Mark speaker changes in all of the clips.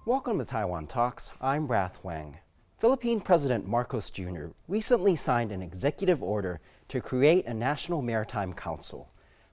Speaker 1: Welcome to Taiwan Talks. I'm Rath Wang. Philippine President Marcos Jr. recently signed an executive order to create a National Maritime Council.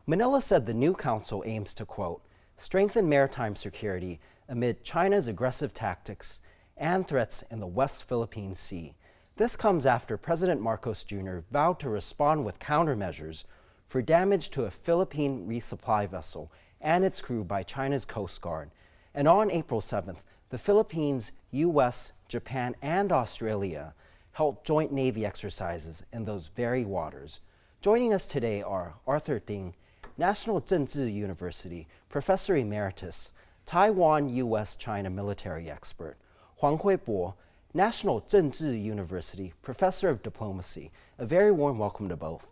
Speaker 1: Manila said the new council aims to, quote, strengthen maritime security amid China's aggressive tactics and threats in the West Philippine Sea. This comes after President Marcos Jr. vowed to respond with countermeasures for damage to a Philippine resupply vessel and its crew by China's Coast Guard. And on April 7th, the Philippines, U.S., Japan, and Australia held joint Navy exercises in those very waters. Joining us today are Arthur Ding, National Chengchi University Professor Emeritus, Taiwan U.S.-China military expert, Huang Kwei-bo, National Chengchi University Professor of Diplomacy. A very warm welcome to both.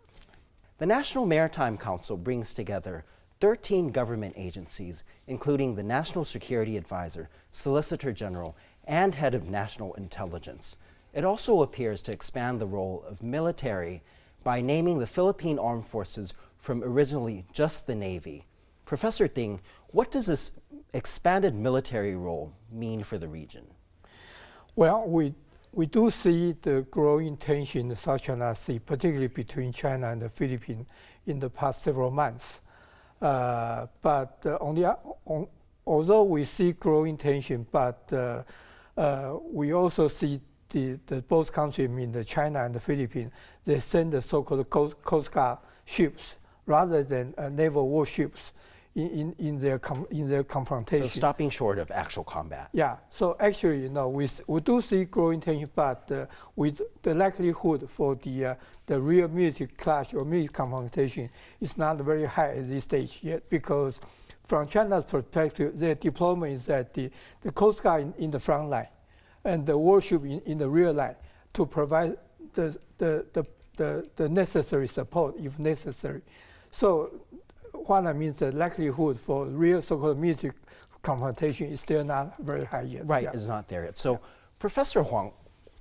Speaker 1: The National Maritime Council brings together 13 government agencies, including the National Security Advisor, Solicitor General, and Head of National Intelligence. It also appears to expand the role of military by naming the Philippine Armed Forces from originally just the Navy. Professor Ding, what does this expanded military role mean for the region?
Speaker 2: Well, we do see the growing tension in the South China Sea, particularly between China and the Philippines in the past several months. Although we see growing tension, we also see the both countries, I mean the China and the Philippines, they send the so-called Coast Guard ships rather than naval warships in their confrontation.
Speaker 1: So stopping short of actual combat.
Speaker 2: Yeah. So actually, we do see growing tension, but with the likelihood for the real military clash or military confrontation is not very high at this stage yet, because from China's perspective, their deployment is that the Coast Guard in the front line and the warship in the rear line to provide the necessary support if necessary. So what I mean, the likelihood for real so-called military confrontation is still not very high yet.
Speaker 1: Right, is not there yet. So, Professor Huang,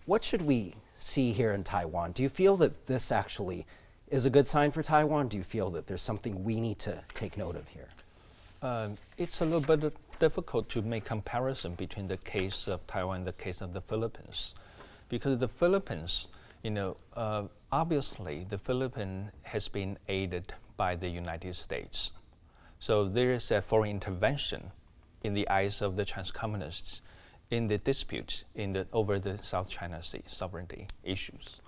Speaker 1: what should we see here in Taiwan? Do you feel that this actually is a good sign for Taiwan? Do you feel that there's something we need to take note of here?
Speaker 3: It's a little bit difficult to make comparison between the case of Taiwan and the case of the Philippines, because the Philippines, obviously the Philippines has been aided by the United States. So there is a foreign intervention in the eyes of the Chinese communists in the dispute over the South China Sea sovereignty issues.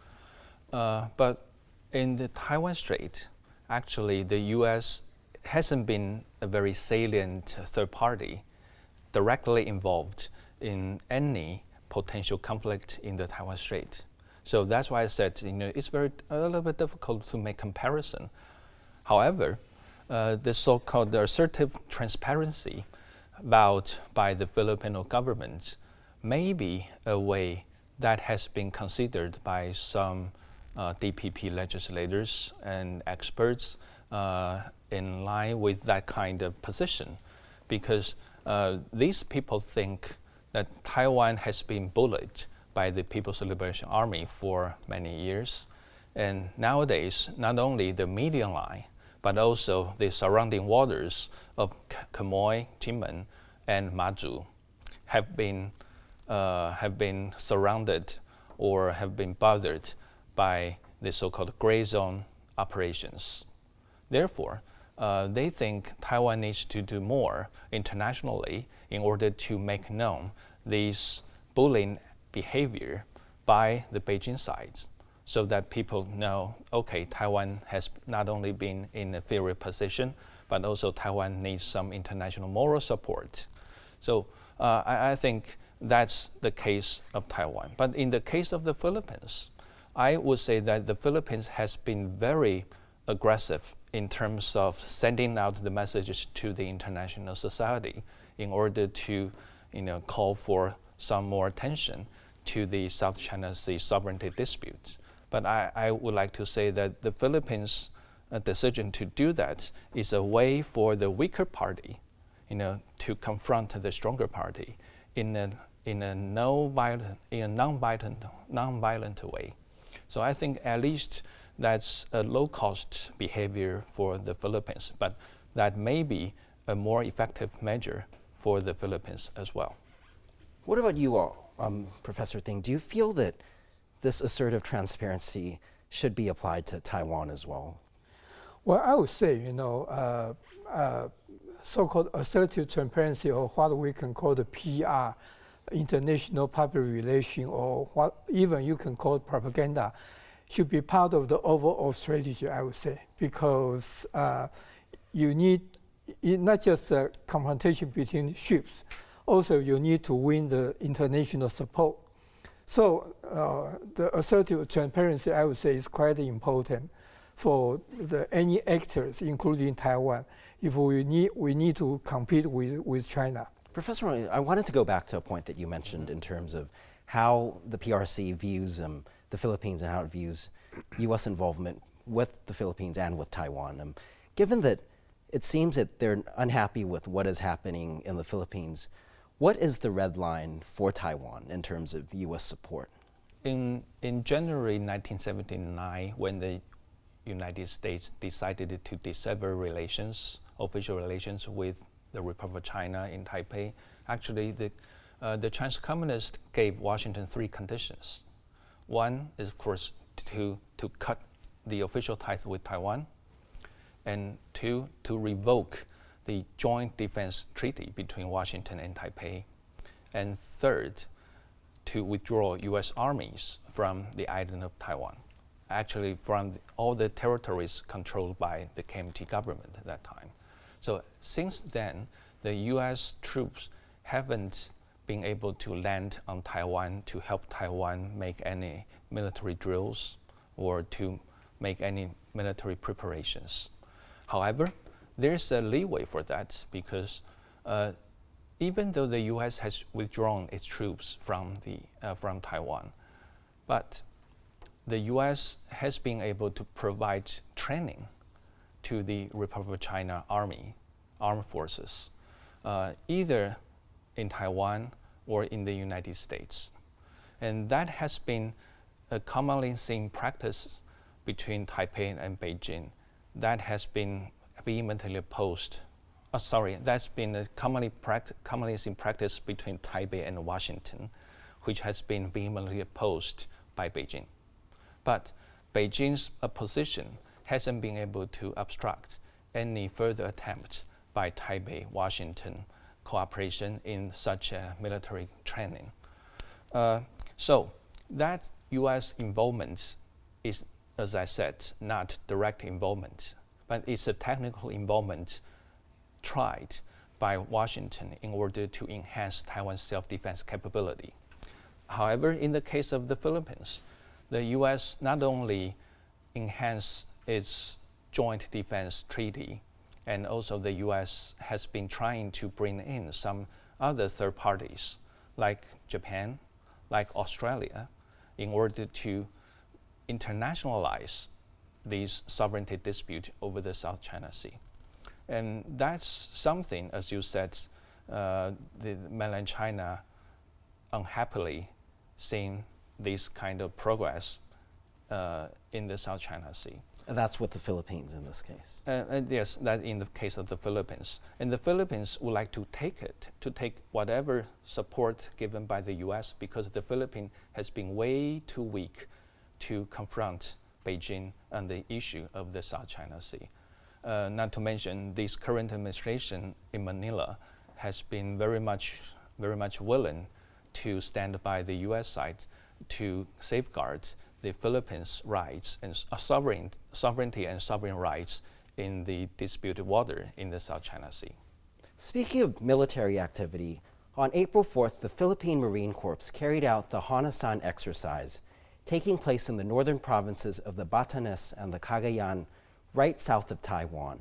Speaker 3: But in the Taiwan Strait, actually the U.S. hasn't been a very salient third party directly involved in any potential conflict in the Taiwan Strait. So that's why I said, it's a little bit difficult to make comparison. However, the so-called assertive transparency vowed by the Filipino government may be a way that has been considered by some DPP legislators and experts in line with that kind of position, because these people think that Taiwan has been bullied by the People's Liberation Army for many years. And nowadays, not only the median line, but also the surrounding waters of Quemoy, Kinmen, and Mazu have been surrounded or have been bothered by the so-called gray zone operations. Therefore, they think Taiwan needs to do more internationally in order to make known this bullying behavior by the Beijing side, so that people know, okay, Taiwan has not only been in an inferior position, but also Taiwan needs some international moral support. So I think that's the case of Taiwan. But in the case of the Philippines, I would say that the Philippines has been very aggressive in terms of sending out the messages to the international society in order to call for some more attention to the South China Sea sovereignty dispute. But I would like to say that the Philippines' decision to do that is a way for the weaker party, to confront the stronger party in a non-violent way. So I think at least that's a low-cost behavior for the Philippines, but that may be a more effective measure for the Philippines as well.
Speaker 1: What about you all, Professor Ding? Do you feel that this assertive transparency should be applied to Taiwan as well?
Speaker 2: Well, I would say, so-called assertive transparency, or what we can call the PR, international public relation, or what even you can call propaganda, should be part of the overall strategy, I would say, because you need not just a confrontation between ships, also you need to win the international support. So the assertive transparency, I would say, is quite important for any actors, including Taiwan, if we need to compete with China.
Speaker 1: Professor, I wanted to go back to a point that you mentioned in terms of how the PRC views the Philippines and how it views U.S. involvement with the Philippines and with Taiwan. Given that it seems that they're unhappy with what is happening in the Philippines, what is the red line for Taiwan in terms of U.S. support?
Speaker 3: In January 1979, when the United States decided to dissever relations, official relations with the Republic of China in Taipei, actually the Chinese Communists gave Washington 3 conditions. One is, of course, to cut the official ties with Taiwan, and 2, to revoke the Joint Defense Treaty between Washington and Taipei, and 3rd, to withdraw U.S. armies from the island of Taiwan, actually from all the territories controlled by the KMT government at that time. So since then, the U.S. troops haven't been able to land on Taiwan to help Taiwan make any military drills or to make any military preparations. However, there's a leeway for that because even though the U.S. has withdrawn its troops from Taiwan, but the U.S. has been able to provide training to the Republic of China armed forces, either in Taiwan or in the United States. And that has been a commonly seen practice between Taipei and Beijing. That has been vehemently opposed. That's been a commonly seen practice between Taipei and Washington, which has been vehemently opposed by Beijing. But Beijing's position hasn't been able to obstruct any further attempt by Taipei-Washington cooperation in such a military training. So that U.S. involvement is, as I said, not direct involvement, but it's a technical involvement tried by Washington in order to enhance Taiwan's self-defense capability. However, in the case of the Philippines, the U.S. not only enhanced its joint defense treaty, and also the U.S. has been trying to bring in some other third parties, like Japan, like Australia, in order to internationalize this sovereignty dispute over the South China Sea. And that's something, as you said, the mainland China unhappily seeing this kind of progress in the South China Sea.
Speaker 1: And that's with the Philippines in this case.
Speaker 3: Yes, that in the case of the Philippines. And the Philippines would like to take whatever support given by the U.S. because the Philippines has been way too weak to confront Beijing on the issue of the South China Sea. Not to mention, this current administration in Manila has been very much willing to stand by the U.S. side to safeguard the Philippines' rights and sovereignty and sovereign rights in the disputed water in the South China Sea.
Speaker 1: Speaking of military activity, on April 4th, the Philippine Marine Corps carried out the Honasan exercise, taking place in the northern provinces of the Batanes and the Cagayan, right south of Taiwan.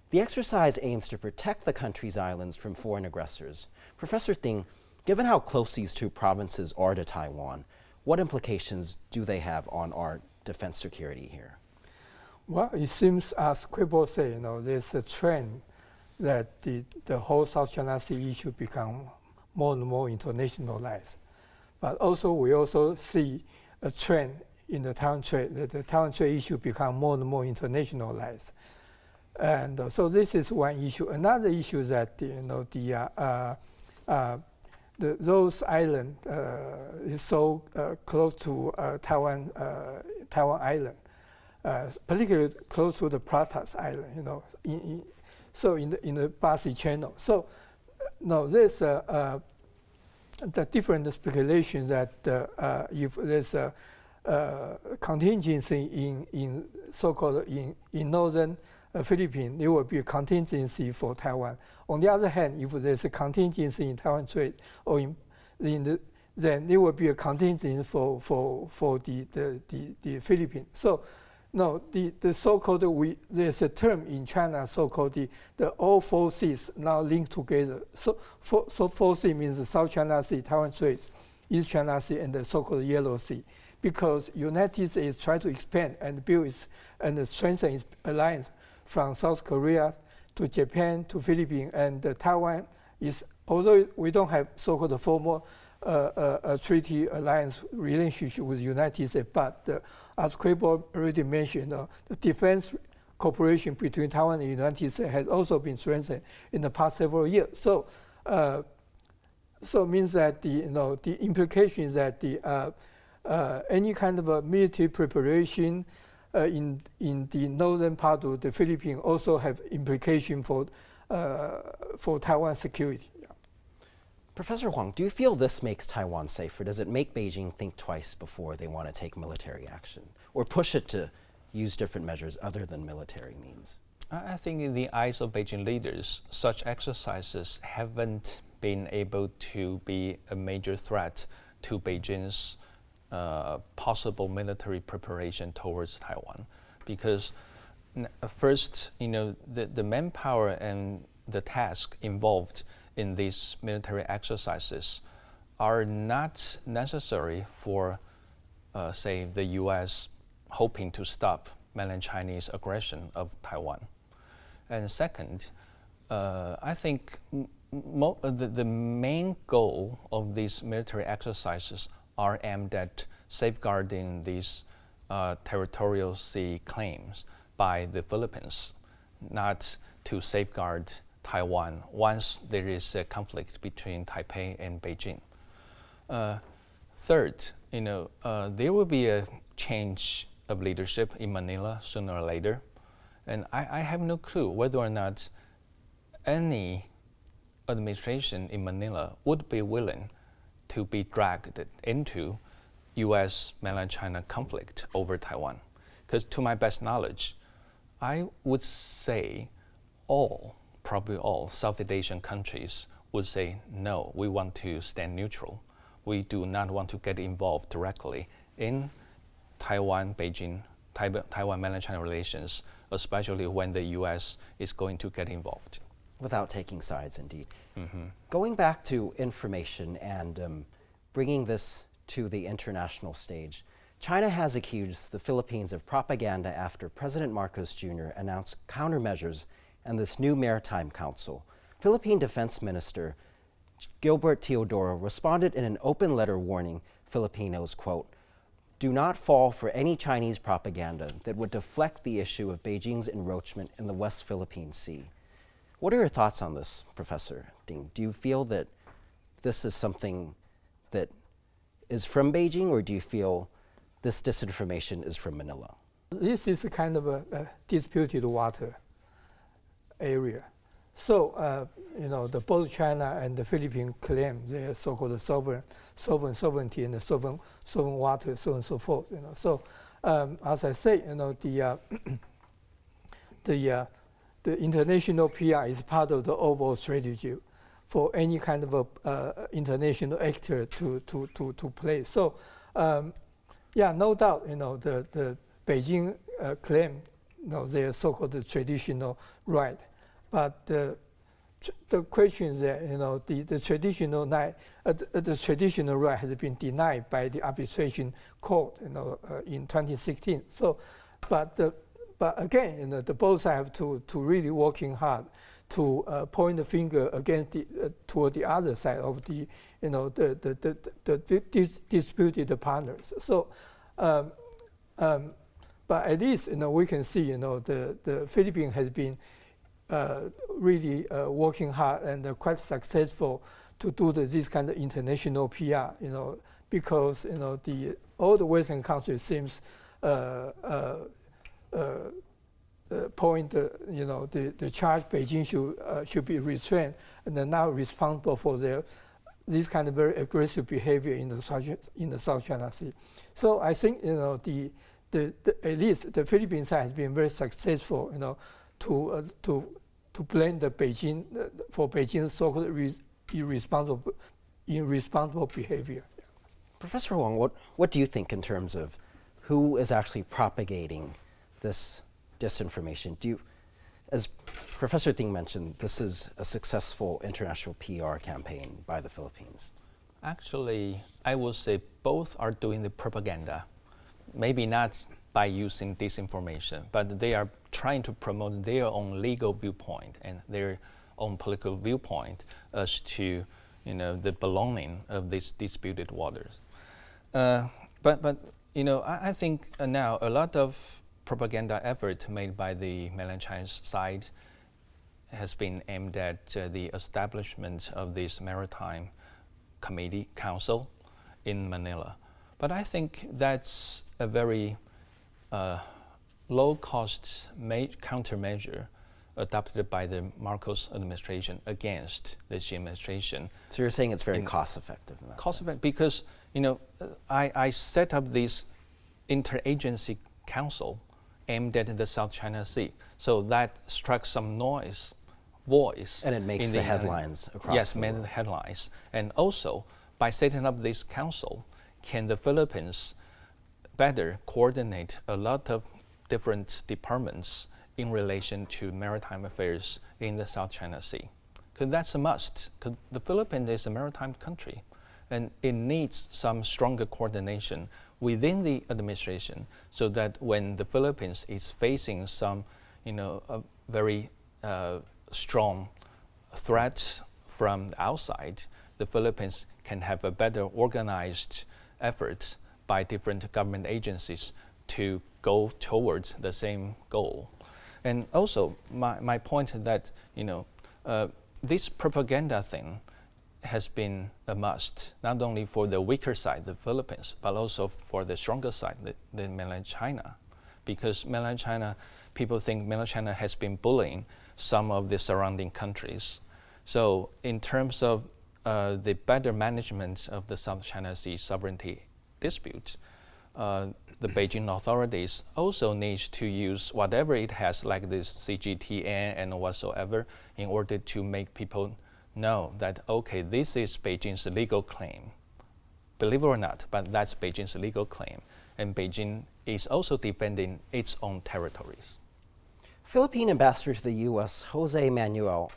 Speaker 1: The exercise aims to protect the country's islands from foreign aggressors. Professor Ding, given how close these two provinces are to Taiwan, what implications do they have on our defense security here?
Speaker 2: Well, it seems, as Kwei-bo said, there's a trend that the whole South China Sea issue become more and more internationalized. But also, we also see a trend in the Taiwan trade, that the Taiwan trade issue become more and more internationalized. And so this is one issue. Another issue is that those islands is so close to Taiwan Island, particularly close to the Pratas Island, you know, so in the Basi Channel. So now there's the different speculation that if there's a contingency in so-called in northern Philippines, there will be a contingency for Taiwan. On the other hand, if there's a contingency in Taiwan Strait or then there will be a contingency for the Philippines. So no, the so-called there's a term in China so-called the all four seas now linked together. So four seas means the South China Sea, Taiwan Strait, East China Sea, and the so-called Yellow Sea. Because United States is trying to expand and build and strengthen its alliance from South Korea to Japan to Philippines, and Taiwan is, although we don't have so-called formal treaty alliance relationship with the United States, but as Kwei-bo already mentioned, the defense cooperation between Taiwan and the United States has also been strengthened in the past several years. So, so it means that the implication is that any kind of a military preparation in the northern part of the Philippines also have implication for Taiwan security.
Speaker 1: Professor Huang, do you feel this makes Taiwan safer? Does it make Beijing think twice before they want to take military action, or push it to use different measures other than military means?
Speaker 3: I think in the eyes of Beijing leaders, such exercises haven't been able to be a major threat to Beijing's possible military preparation towards Taiwan, because first, the manpower and the task involved in these military exercises are not necessary for, say, the U.S. hoping to stop mainland Chinese aggression of Taiwan. And second, I think the main goal of these military exercises are aimed at safeguarding these territorial sea claims by the Philippines, not to safeguard Taiwan once there is a conflict between Taipei and Beijing. Third, there will be a change of leadership in Manila sooner or later, and I have no clue whether or not any administration in Manila would be willing to be dragged into U.S. mainland China conflict over Taiwan. Because to my best knowledge, I would say probably all Southeast Asian countries would say, no, we want to stand neutral. We do not want to get involved directly in Taiwan-Beijing, Taiwan mainland China relations, especially when the U.S. is going to get involved.
Speaker 1: Without taking sides, indeed.
Speaker 3: Mm-hmm.
Speaker 1: Going back to information and bringing this to the international stage, China has accused the Philippines of propaganda after President Marcos Jr. announced countermeasures and this new Maritime Council. Philippine Defense Minister Gilbert Teodoro responded in an open letter warning Filipinos, quote, "Do not fall for any Chinese propaganda that would deflect the issue of Beijing's encroachment in the West Philippine Sea." What are your thoughts on this, Professor Ding? Do you feel that this is something that is from Beijing, or do you feel this disinformation is from Manila?
Speaker 2: This is a kind of a disputed water area. So, both China and the Philippines claim their so-called sovereignty and the sovereign water, so on and so forth. So, as I say, the international PR is part of the overall strategy for any kind of international actor to play. So, no doubt, the Beijing claim, their so-called traditional right, but the question is that the traditional right has been denied by the arbitration court in 2016. So, but again, the both sides have to really working hard to point the finger against toward the other side of the disputed partners. So, but at least we can see the Philippines has been really working hard and quite successful do this kind of international PR, because all the Western countries seems point the charge Beijing should be restrained and they're now responsible for this kind of very aggressive behavior in the South China Sea. So I think at least the Philippine side has been very successful to blame the Beijing for Beijing's so-called irresponsible behavior.
Speaker 1: Professor Huang, what do you think in terms of who is actually propagating this disinformation? As Professor Ding mentioned, this is a successful international PR campaign by the Philippines.
Speaker 3: Actually, I would say both are doing the propaganda. Maybe not by using disinformation, but they are trying to promote their own legal viewpoint and their own political viewpoint as to the belonging of these disputed waters. But I think now a lot of propaganda effort made by the mainland Chinese side has been aimed at the establishment of this maritime council in Manila. But I think that's a very low-cost countermeasure adopted by the Marcos administration against the Xi administration.
Speaker 1: So you're saying it's very cost-effective in that
Speaker 3: cost-effective because I set up this interagency council aimed at the South China Sea. So that struck some voice.
Speaker 1: And it makes the headlines across the world.
Speaker 3: Yes, made the headlines. And also, by setting up this council, can the Philippines better coordinate a lot of different departments in relation to maritime affairs in the South China Sea? Because that's a must, because the Philippines is a maritime country, and it needs some stronger coordination within the administration so that when the Philippines is facing some, a very strong threat from the outside, the Philippines can have a better organized effort by different government agencies to go towards the same goal. And also, my point is that, this propaganda thing has been a must, not only for the weaker side, the Philippines, but also for the stronger side, the mainland China. Because mainland China, people think mainland China has been bullying some of the surrounding countries. So in terms of the better management of the South China Sea sovereignty dispute, the Beijing authorities also need to use whatever it has, like this CGTN and whatsoever, in order to make people know that, okay, this is Beijing's legal claim. Believe it or not, but that's Beijing's legal claim. And Beijing is also defending its own territories.
Speaker 1: Philippine Ambassador to the U.S., Jose Manuel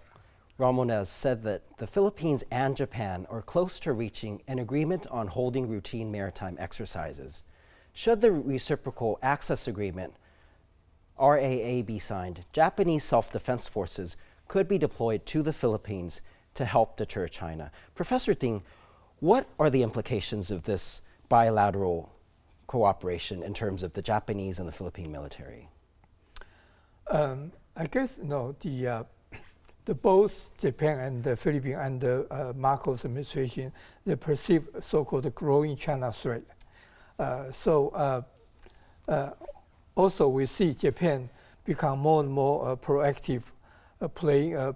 Speaker 1: Ramones, said that the Philippines and Japan are close to reaching an agreement on holding routine maritime exercises. Should the Reciprocal Access Agreement, RAA, be signed, Japanese self-defense forces could be deployed to the Philippines to help deter China. Professor Ding, what are the implications of this bilateral cooperation in terms of the Japanese and the Philippine military?
Speaker 2: I guess the both Japan and the Philippines under Marcos administration, they perceive so-called growing China threat. Also we see Japan become more and more proactive, playing an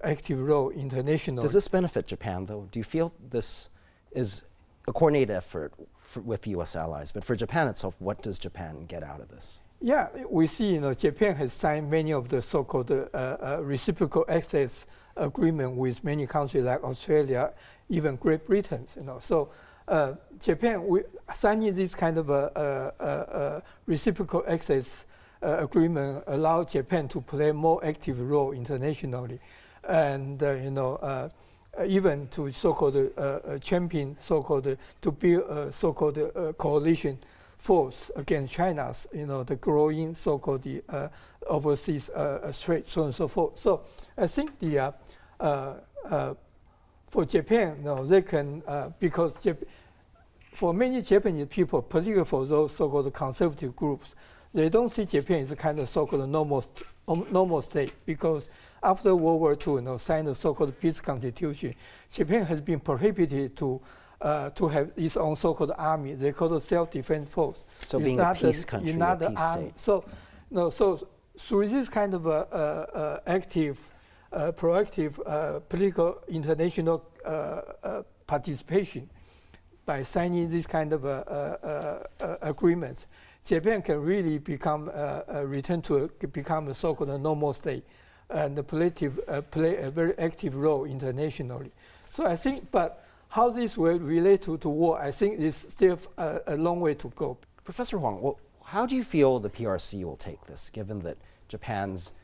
Speaker 2: active role internationally.
Speaker 1: Does this benefit Japan, though? Do you feel this is a coordinated effort with U.S. allies? But for Japan itself, what does Japan get out of this?
Speaker 2: Yeah, we see Japan has signed many of the so-called reciprocal access agreement with many countries like Australia, even Great Britain. So Japan signing this kind of reciprocal access agreement allow Japan to play more active role internationally, and even to so-called champion to build a so-called coalition force against China's the growing so-called overseas threat, so on and so forth. So I think for Japan, they can because for many Japanese people, particularly for those so-called conservative groups, they don't see Japan as a kind of so-called normal state, because after World War II, signed the so-called peace constitution, Japan has been prohibited to have its own so-called army. They call it self-defense force.
Speaker 1: So being a peace country,
Speaker 2: not
Speaker 1: a
Speaker 2: the
Speaker 1: peace
Speaker 2: army.
Speaker 1: state.
Speaker 2: So through this kind of active, proactive political international participation, by signing this kind of agreements, Japan can really become become a so-called normal state, and play a very active role internationally. So I think, but how this will relate to war, I think is still a long way to go.
Speaker 1: Professor Huang, how do you feel the PRC will take this, given that Japan's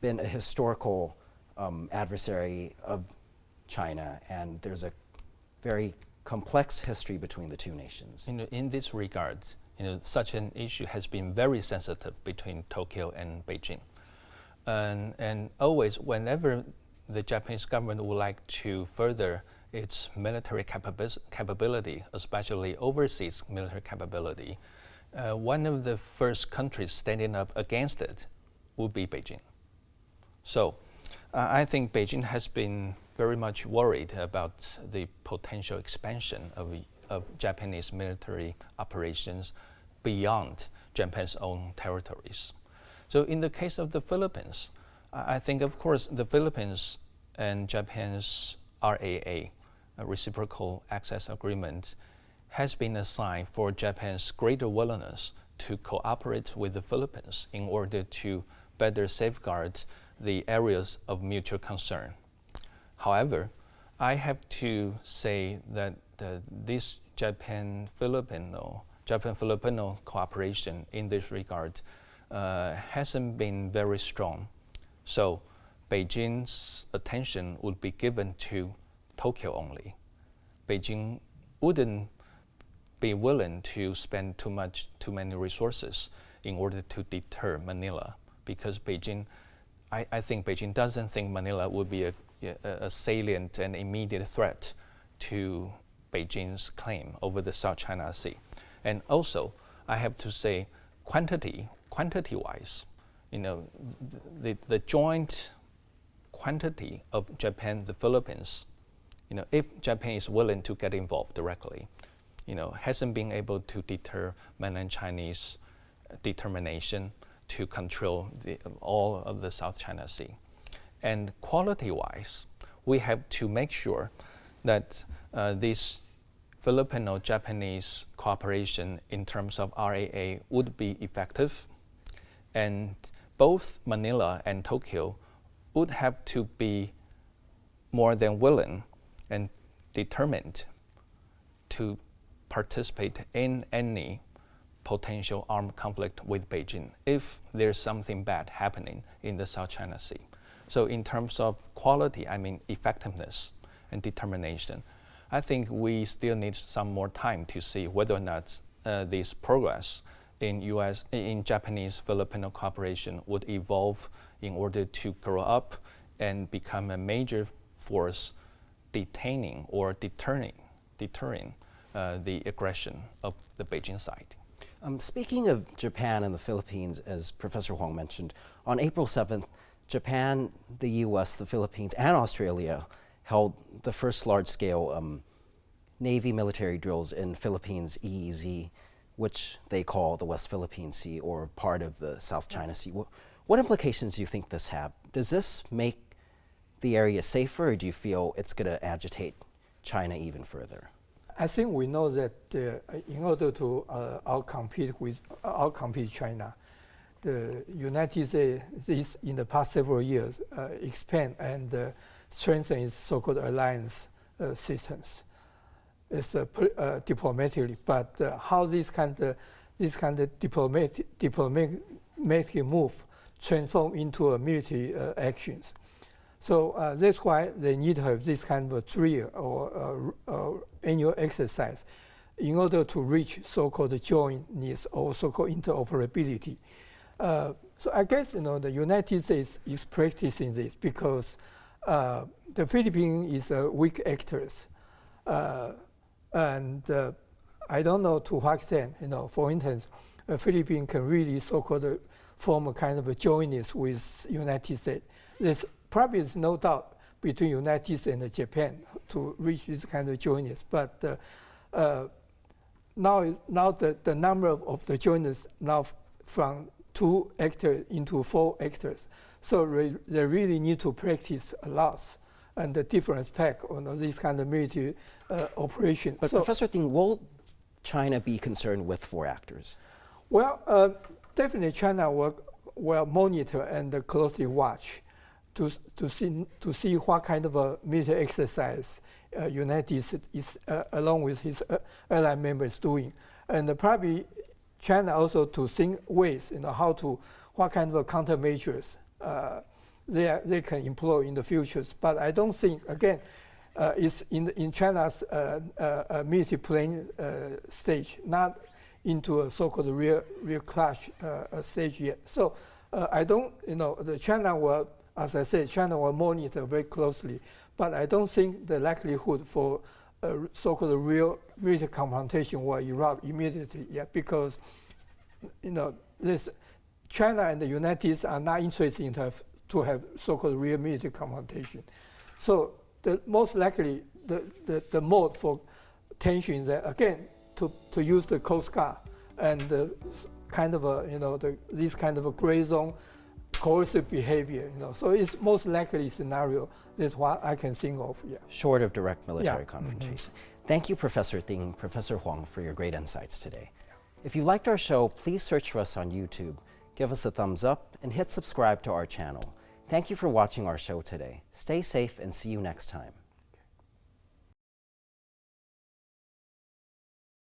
Speaker 1: been a historical adversary of China, and there's a very complex history between the two nations?
Speaker 3: In this regard, such an issue has been very sensitive between Tokyo and Beijing. And always, whenever the Japanese government would like to further its military capability, especially overseas military capability, one of the first countries standing up against it would be Beijing. So I think Beijing has been very much worried about the potential expansion of Japanese military operations beyond Japan's own territories. So in the case of the Philippines, I think, of course, the Philippines and Japan's RAA, a reciprocal access agreement, has been a sign for Japan's greater willingness to cooperate with the Philippines in order to better safeguard the areas of mutual concern. However, I have to say that this Japan-Filipino cooperation in this regard hasn't been very strong. So Beijing's attention would be given to Tokyo only. Beijing wouldn't be willing to spend too many resources in order to deter Manila, because I think Beijing doesn't think Manila would be a salient and immediate threat to Beijing's claim over the South China Sea. And also, I have to say, quantity-wise, the joint quantity of Japan, the Philippines, if Japan is willing to get involved directly, hasn't been able to deter mainland Chinese determination to control all of the South China Sea. And quality-wise, we have to make sure that this Filipino-Japanese cooperation in terms of RAA would be effective, and both Manila and Tokyo would have to be more than willing and determined to participate in any potential armed conflict with Beijing if there's something bad happening in the South China Sea. So in terms of quality, I mean effectiveness and determination, I think we still need some more time to see whether or not this progress in Japanese-Filipino cooperation would evolve in order to grow up and become a major force detaining or deterring the aggression of the Beijing side.
Speaker 1: Speaking of Japan and the Philippines, as Professor Huang mentioned, on April 7th, Japan, the US, the Philippines, and Australia held the first large-scale Navy military drills in Philippines EEZ, which they call the West Philippine Sea, or part of the South China Sea. What implications do you think this have? Does this make the area safer, or do you feel it's going to agitate China even further?
Speaker 2: I think we know that in order to outcompete China, the United States in the past several years expand and strengthen its so-called alliance systems. It's diplomatically, but how this kind of diplomatic move transform into a military actions. So that's why they need to have this kind of drill or annual exercise in order to reach so-called jointness or so-called interoperability. So I guess the United States is practicing this because the Philippines is a weak actors, and I don't know to what extent. For instance, Philippines can really so-called form a kind of a joiners with United States. There's probably is no doubt between United States and Japan to reach this kind of joiners, but now the number of the joiners now from 2 actors into 4 actors. So they really need to practice a lot and the different aspect on this kind of military operation.
Speaker 1: But
Speaker 2: so,
Speaker 1: Professor Ting, will China be concerned with 4 actors?
Speaker 2: Well, definitely China will monitor and closely watch to see what kind of a military exercise United States is along with his allied members doing, and probably China also to think ways, what kind of countermeasures they can employ in the futures. But I don't think, again, it's in China's military planning stage, not into a so-called real clash stage yet. So I don't, the China will, as I said, China will monitor very closely, but I don't think the likelihood for so-called real military confrontation will erupt immediately yet, because this China and the United States are not interested to have so-called real military confrontation. So the most likely the mode for tension is that, again, to use the Coast Guard and the kind of this kind of a gray zone coercive behavior. So it's most likely scenario. That's what I can think of. Yeah.
Speaker 1: Short of direct military confrontation. Mm-hmm. Thank you, Professor Ting, Professor Huang, for your great insights today. If you liked our show, please search for us on YouTube, give us a thumbs up, and hit subscribe to our channel. Thank you for watching our show today. Stay safe and see you next time.